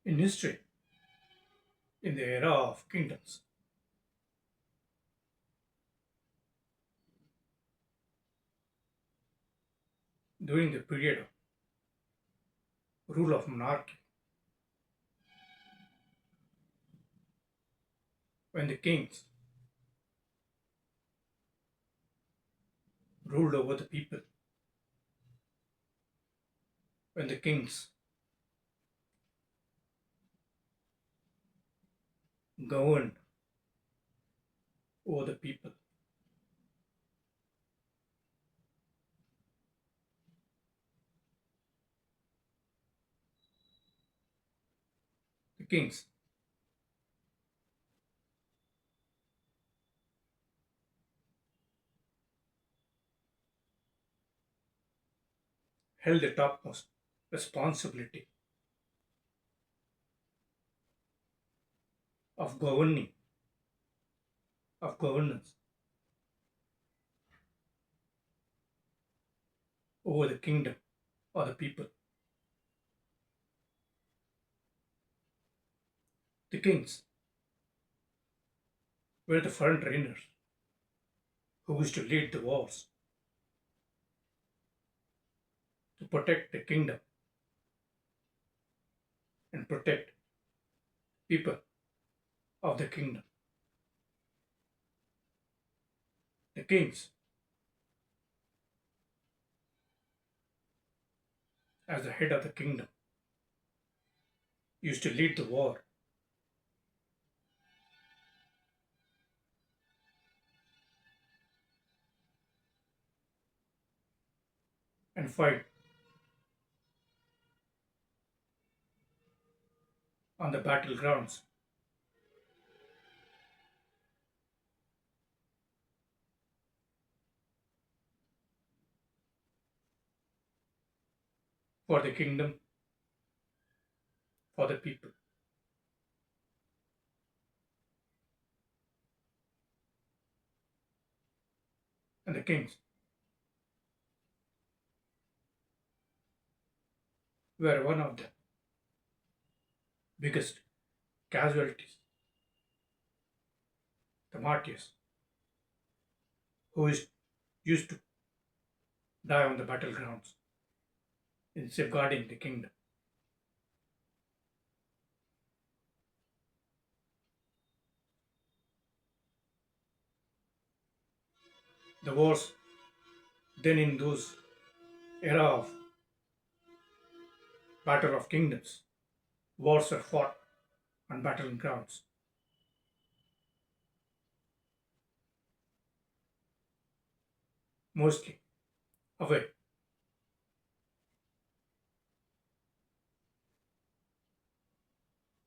In history, in the era of kingdoms, during the period of rule of monarchy, when the kings ruled over the people, when the kings governed over the people, the kings held the topmost responsibility of governing, of governance over the kingdom or the people. The kings were the front runners who used to lead the wars to protect the kingdom and protect people of the kingdom. The kings, as the head of the kingdom, used to lead the war and fight on the battlegrounds for the kingdom, for the people. And the kings were one of the biggest casualties, the martyrs, who used to die on the battlegrounds in safeguarding the kingdom. The wars then in those era of battle of kingdoms, wars were fought on battlegrounds, mostly away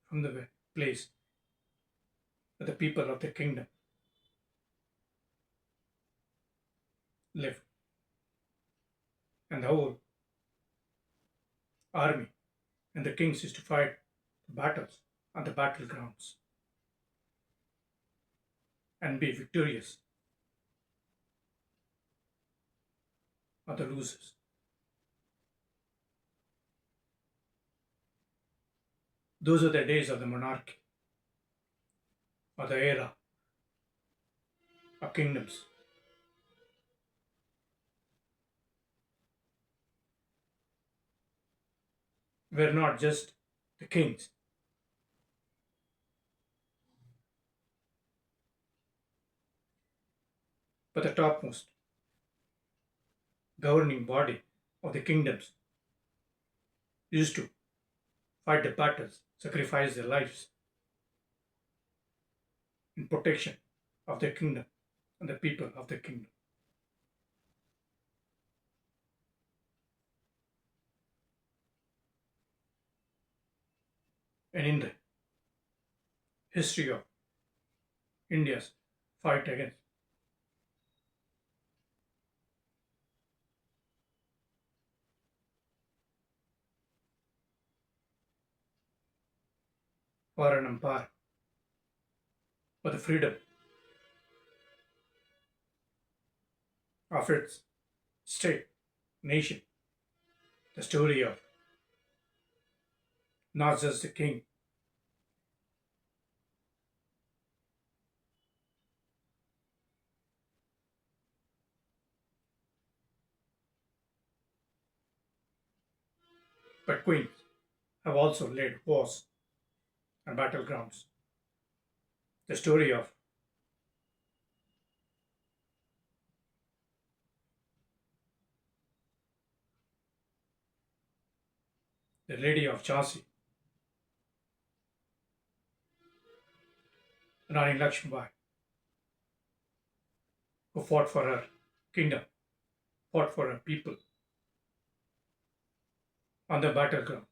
from the place where the people of the kingdom lived. And the whole army and the kings used to fight the battles on the battlegrounds and be victorious or the losers. Those are the days of the monarchy or the era of kingdoms. Were not just the kings, but the topmost governing body of the kingdoms used to fight the battles, sacrifice their lives in protection of the kingdom and the people of the kingdom. And in the history of India's fight against foreign empire for the freedom of its state, nation, the story of not just the king, but queens have also led wars and battlegrounds. The story of the Lady of Jhansi, Rani Lakshmibai, who fought for her kingdom, fought for her people on the battleground,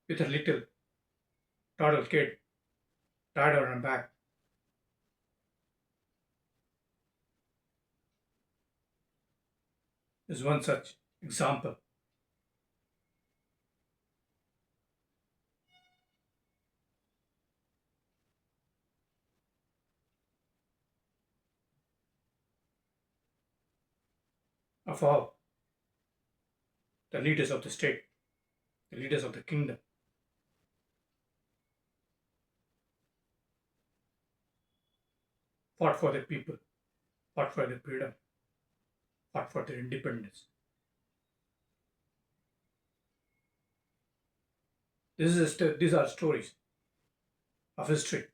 with her little toddle kid tied on her back, is one such example of how the leaders of the state, the leaders of the kingdom, fought for their people, fought for their freedom, fought for their independence. These are stories of history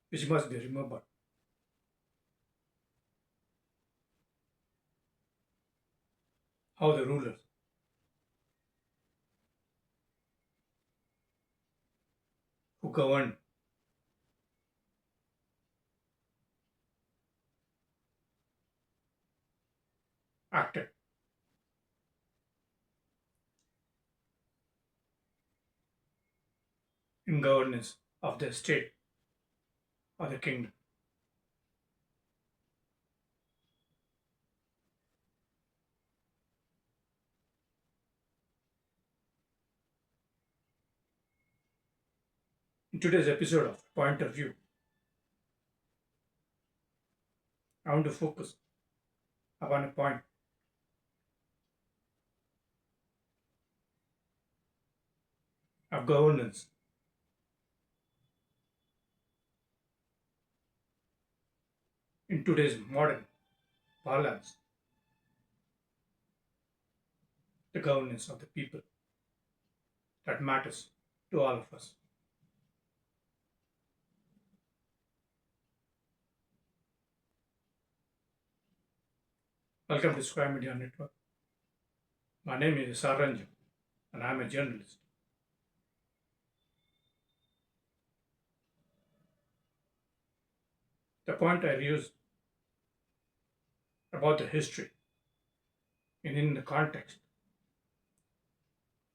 which must be remembered. How the rulers who governed acted in governance of the state or the kingdom. In today's episode of Point of View, I want to focus upon a point of governance in today's modern parlance, the governance of the people that matters to all of us. Welcome to Square Media Network. My name is Saranjan and I am a journalist. The point I used about the history and in the context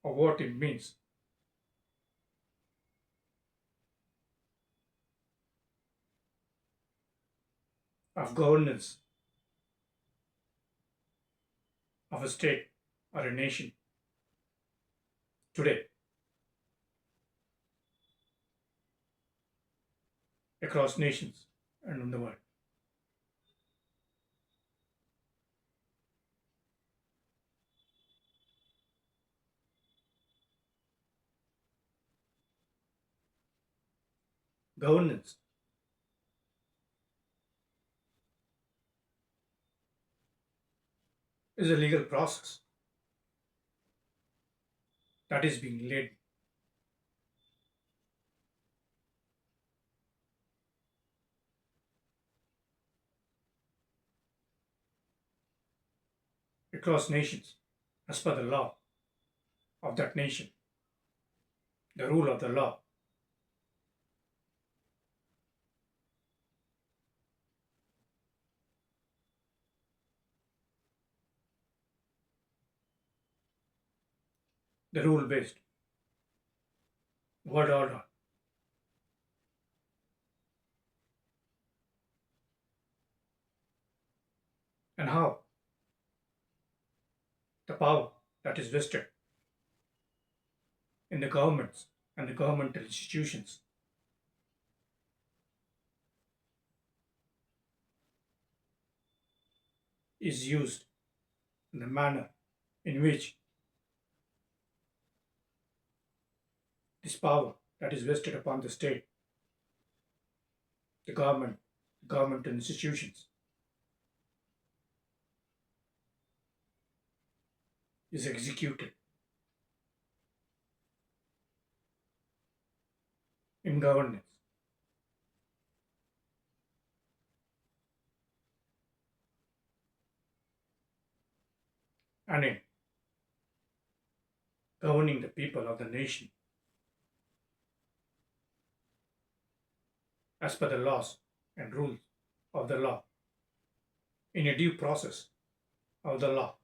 of what it means of governance of a state or a nation today across nations and in the world. Governance is a legal process that is being led across nations as per the law of that nation, the rule of the law, the rule based world order and how the power that is vested in the governments and the governmental institutions is used in the manner in which this power that is vested upon the state, the government, the governmental institutions is executed in governance and in governing the people of the nation as per the laws and rules of the law in a due process of the law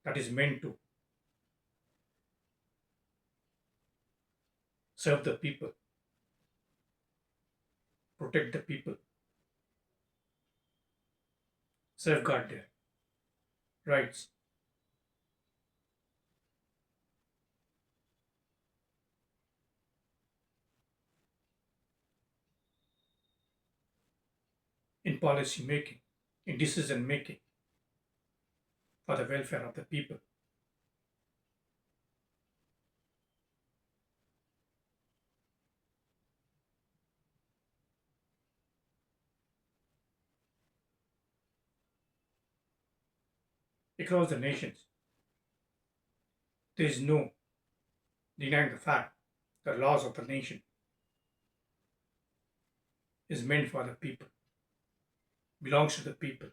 that is meant to serve the people, protect the people, safeguard their rights, in policy making, in decision making for the welfare of the people. Across the nations, there is no denying the fact the laws of the nation is meant for the people, belongs to the people,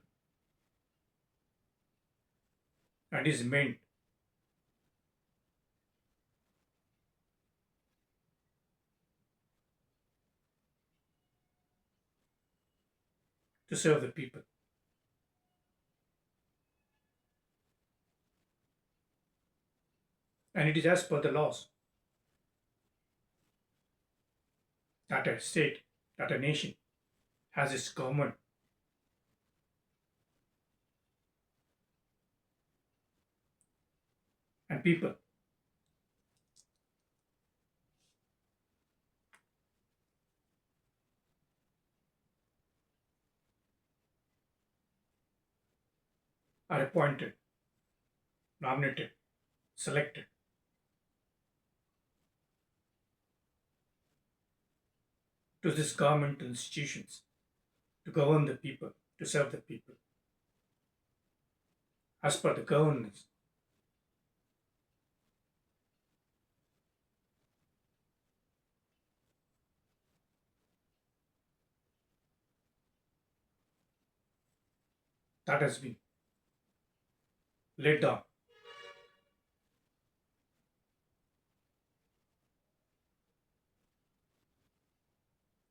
and is meant to serve the people. And it is as per the laws that a state, that a nation has its government and people are appointed, nominated, selected to these governmental institutions to govern the people, to serve the people, as per the governance that has been laid down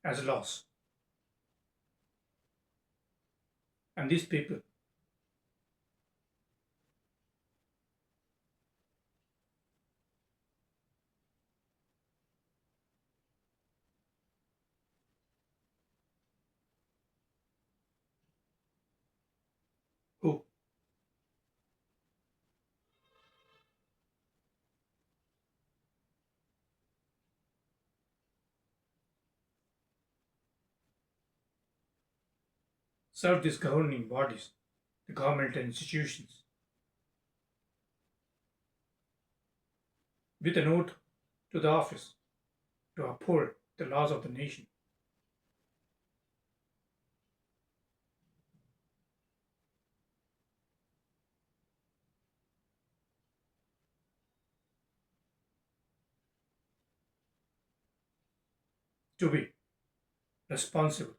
as laws. And these people who serve these governing bodies, the governmental institutions, with an oath to the office to uphold the laws of the nation, to be responsible,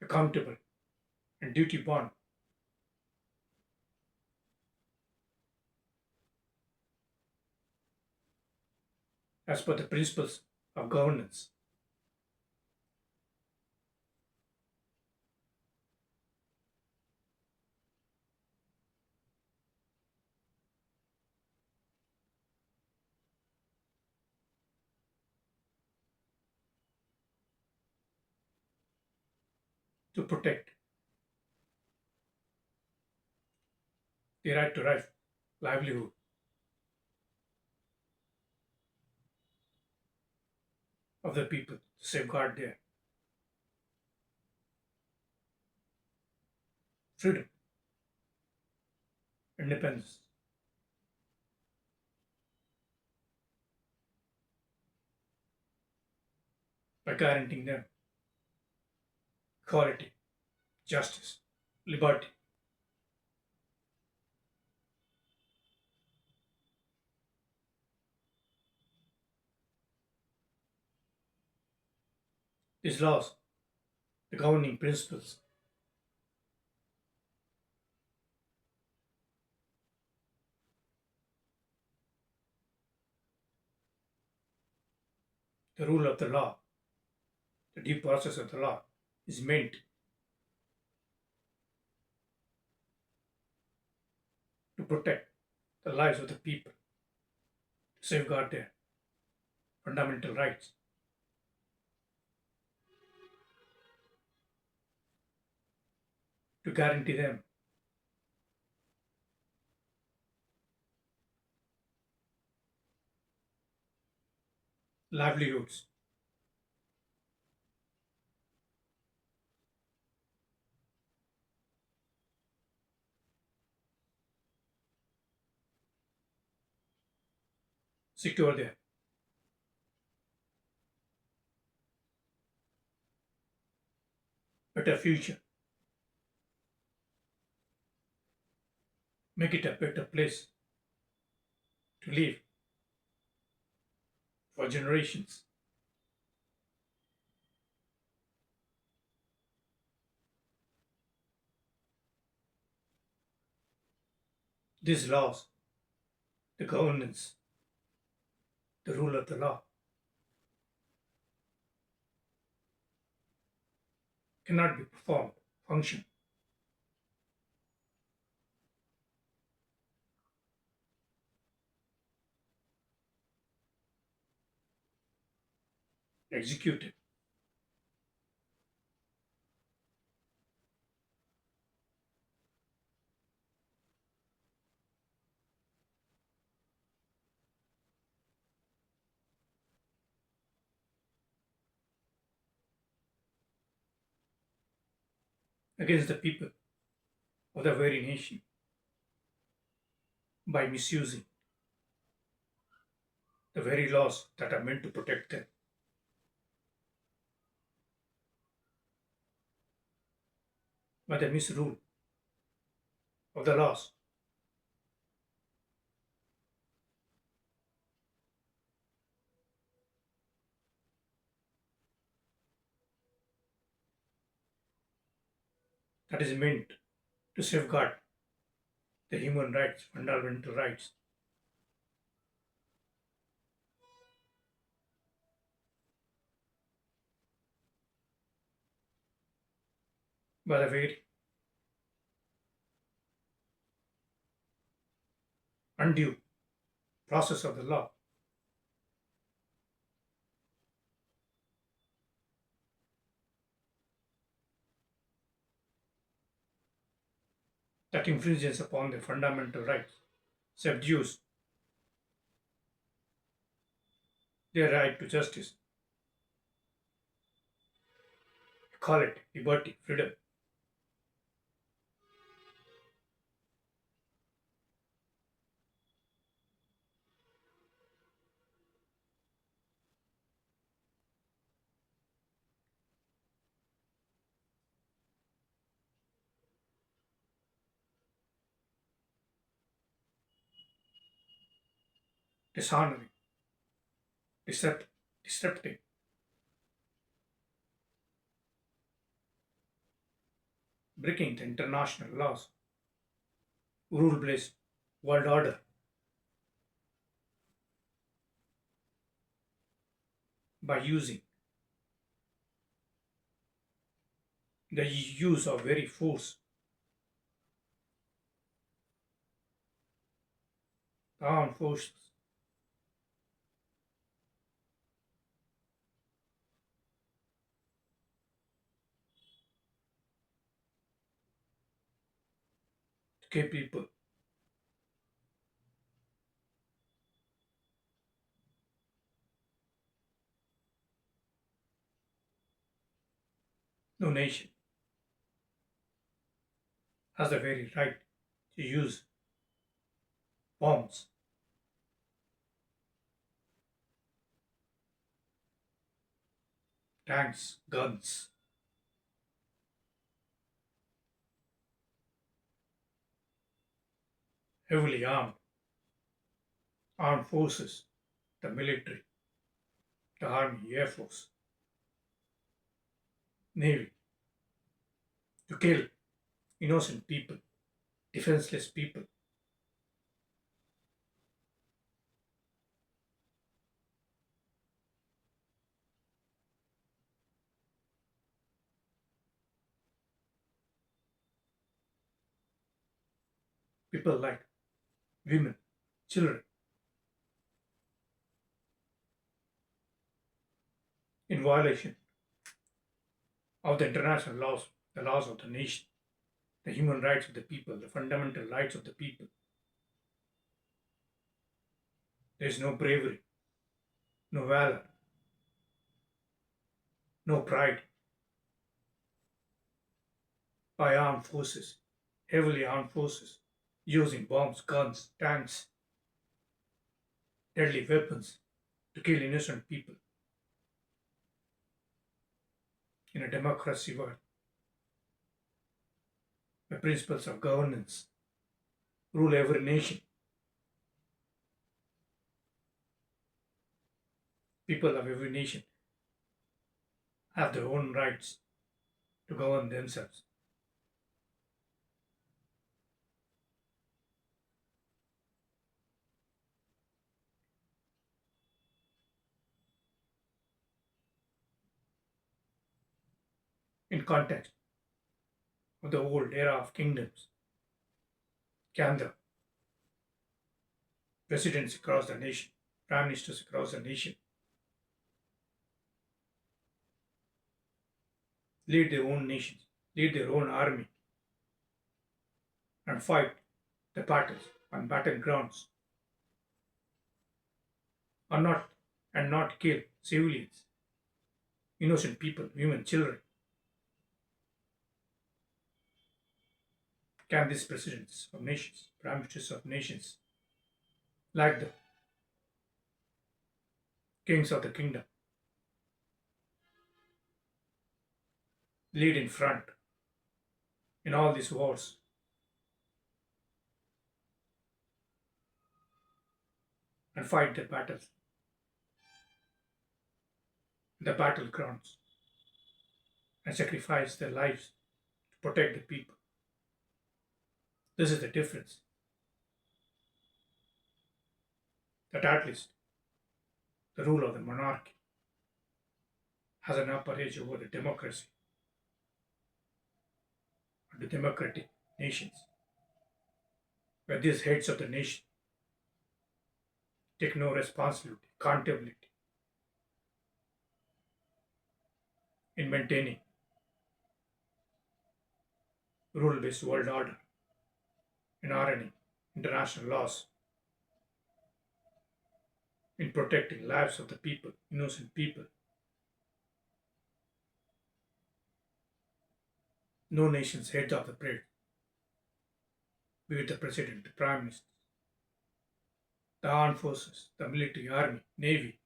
accountable, and duty bound as per the principles of governance, to protect the right to life, livelihood, of the people, to safeguard their freedom, independence, by guaranteeing them equality, justice, liberty. These laws, the governing principles, the rule of the law, the due process of the law is meant to protect the lives of the people, to safeguard their fundamental rights, to guarantee them livelihoods, secure their better future, make it a better place to live for generations. These laws, the governance, the rule of the law, cannot be performed, function, executed against the people of the very nation by misusing the very laws that are meant to protect them, by the misrule of the laws that is meant to safeguard the human rights, fundamental rights, by the very undue process of the law that infringes upon their fundamental rights, subdues their right to justice, equality, liberty, freedom, dishonoring, disrupting, breaking the international laws, rule-based world order by using the use of very force, the armed forces, to keep people No nation has the very right to use bombs, tanks, guns, heavily armed forces, the military, the army, air force, navy, to kill innocent people, defenseless people. People like women, children, in violation of the international laws, the laws of the nation, the human rights of the people, the fundamental rights of the people. There is no bravery, no valor, no pride by armed forces, heavily armed forces, using bombs, guns, tanks, deadly weapons to kill innocent people. In a democracy world, the principles of governance rule every nation. People of every nation have their own rights to govern themselves. In context of the old era of kingdoms, Kendra, presidents across the nation, prime ministers across the nation, lead their own nations, lead their own army, and fight the battles on battlegrounds, or not and not kill civilians, innocent people, women, children. Can these presidents of nations, prime ministers of nations, like the kings of the kingdom, lead in front in all these wars and fight the battlegrounds, and sacrifice their lives to protect the people? This is the difference that at least the rule of the monarchy has an upper edge over the democracy and the democratic nations, where these heads of the nation take no responsibility, accountability in maintaining rule-based world order, in honoring international laws, in protecting lives of the people, innocent people. No nation's heads of the parade, be it the president, the prime minister, the armed forces, the military, army, navy,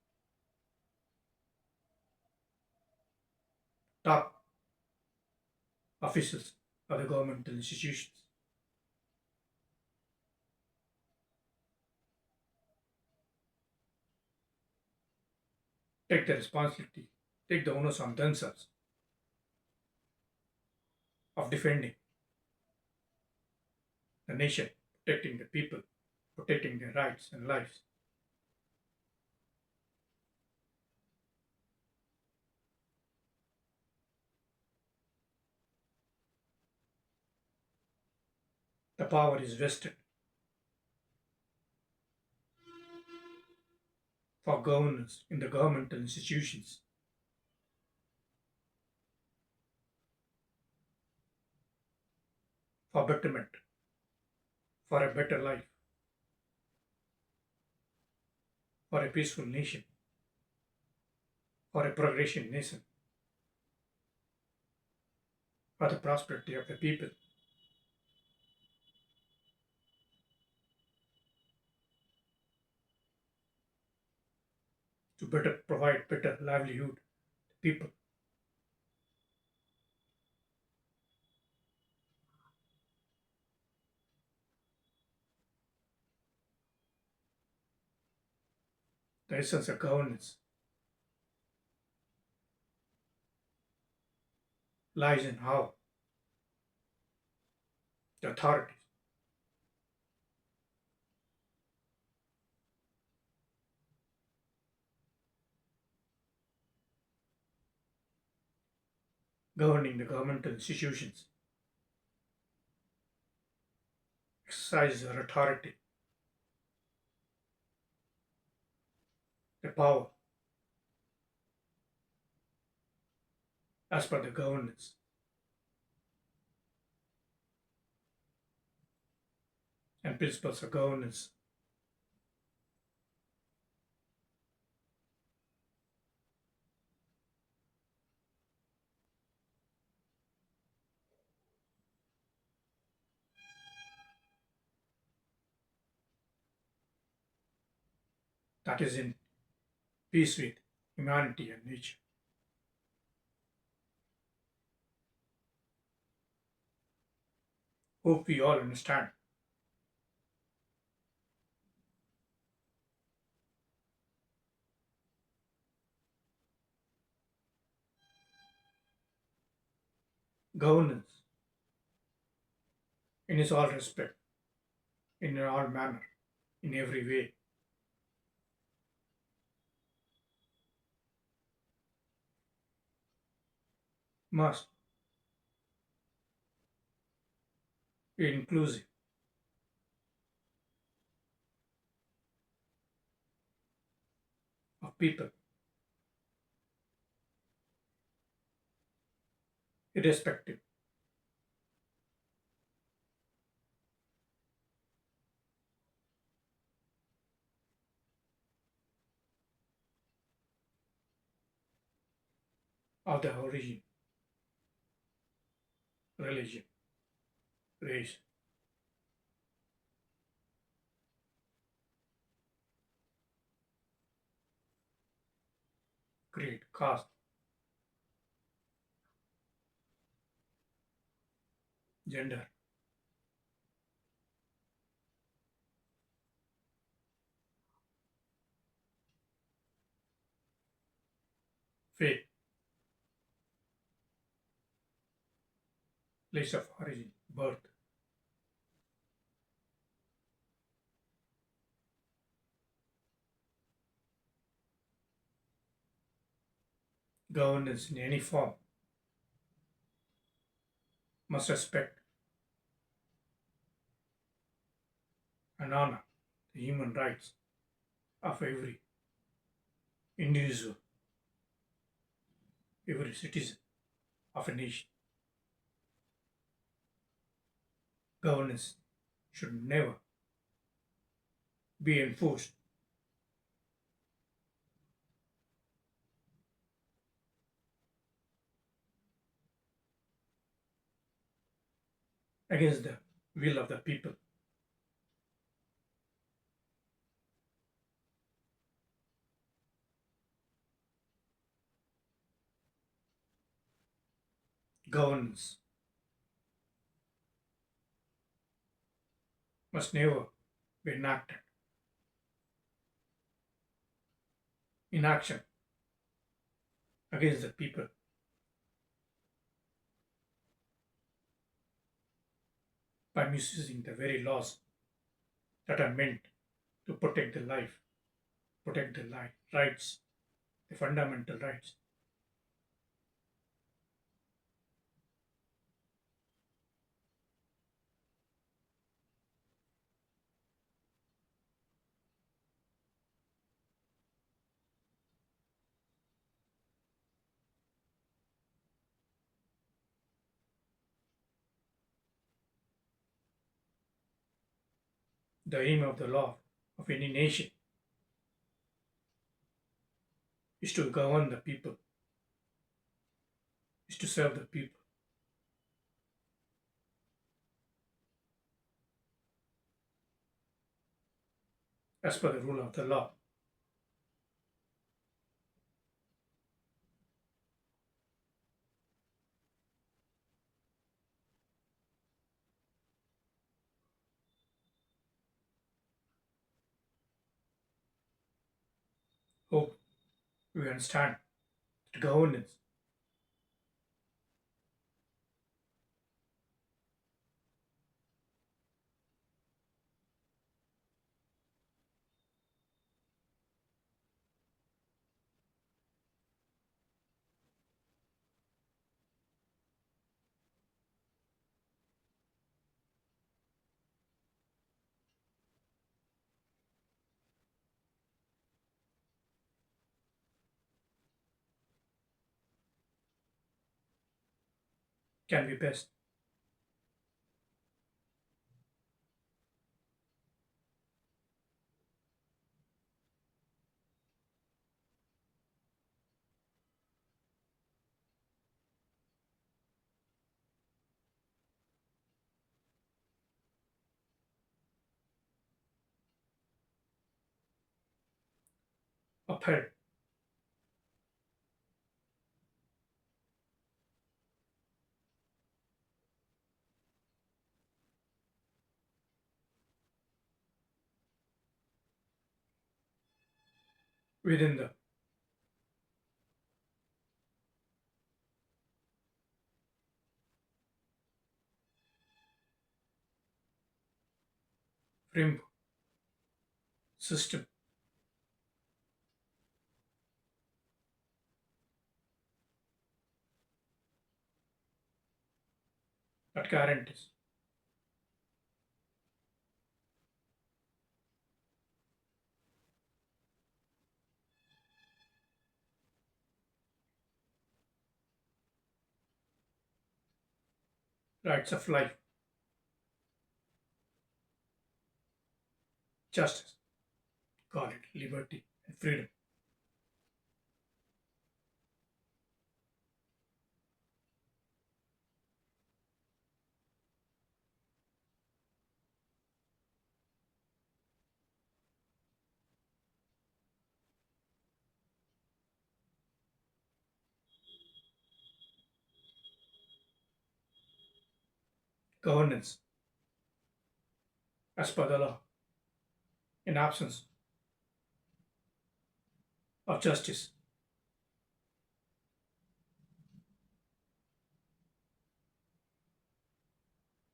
top officials of the governmental institutions, take the responsibility, take the onus on themselves of defending the nation, protecting the people, protecting their rights and lives. The power is vested for governance in the governmental institutions, for betterment, for a better life, for a peaceful nation, for a progressive nation. for the prosperity of the people, to better provide better livelihood to people. The essence of governance lies in how the authorities governing the governmental institutions exercise their authority, the power as per the governance and principles of governance. That is in peace with humanity and nature. Hope we all understand. Governance in its all respect, in all manner, in every way, must be inclusive of people, irrespective of the origin, religion, race, creed, caste, gender, faith, place of origin, birth. Governance in any form must respect and honor the human rights of every individual, every citizen of a nation. Governance should never be enforced against the will of the people. Governance must never be enacted in action against the people by misusing the very laws that are meant to protect the life, protect the rights, the fundamental rights. The aim of the law of any nation is to govern the people, is to serve the people, as per the rule of the law. Hope we understand that governance can be best upheld within the framework system that guarantees rights of life, justice, equality, liberty, and freedom. Governance, as per the law, in absence of justice,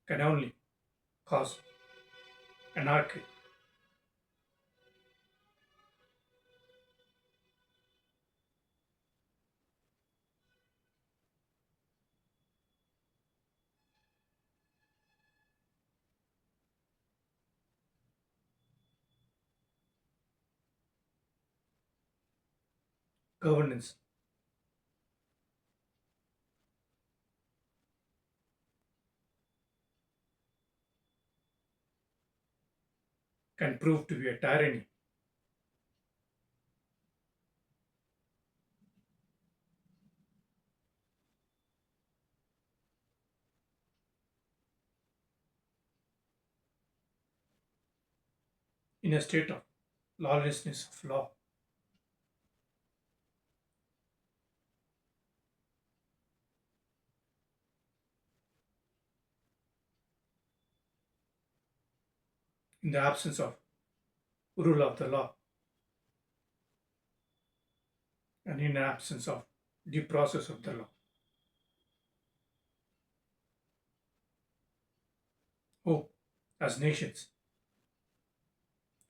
can only cause anarchy. Governance can prove to be a tyranny in a state of lawlessness of law. In the absence of rule of the law and in the absence of due process of the law. Hope, as nations,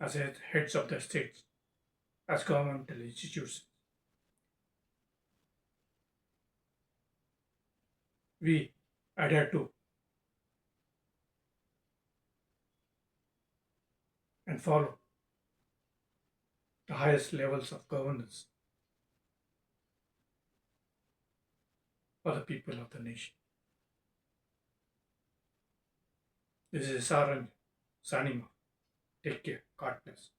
as heads of the states, as governmental institutions, we adhere to and follow the highest levels of governance for the people of the nation. This is Saran signing off. Take care. God bless.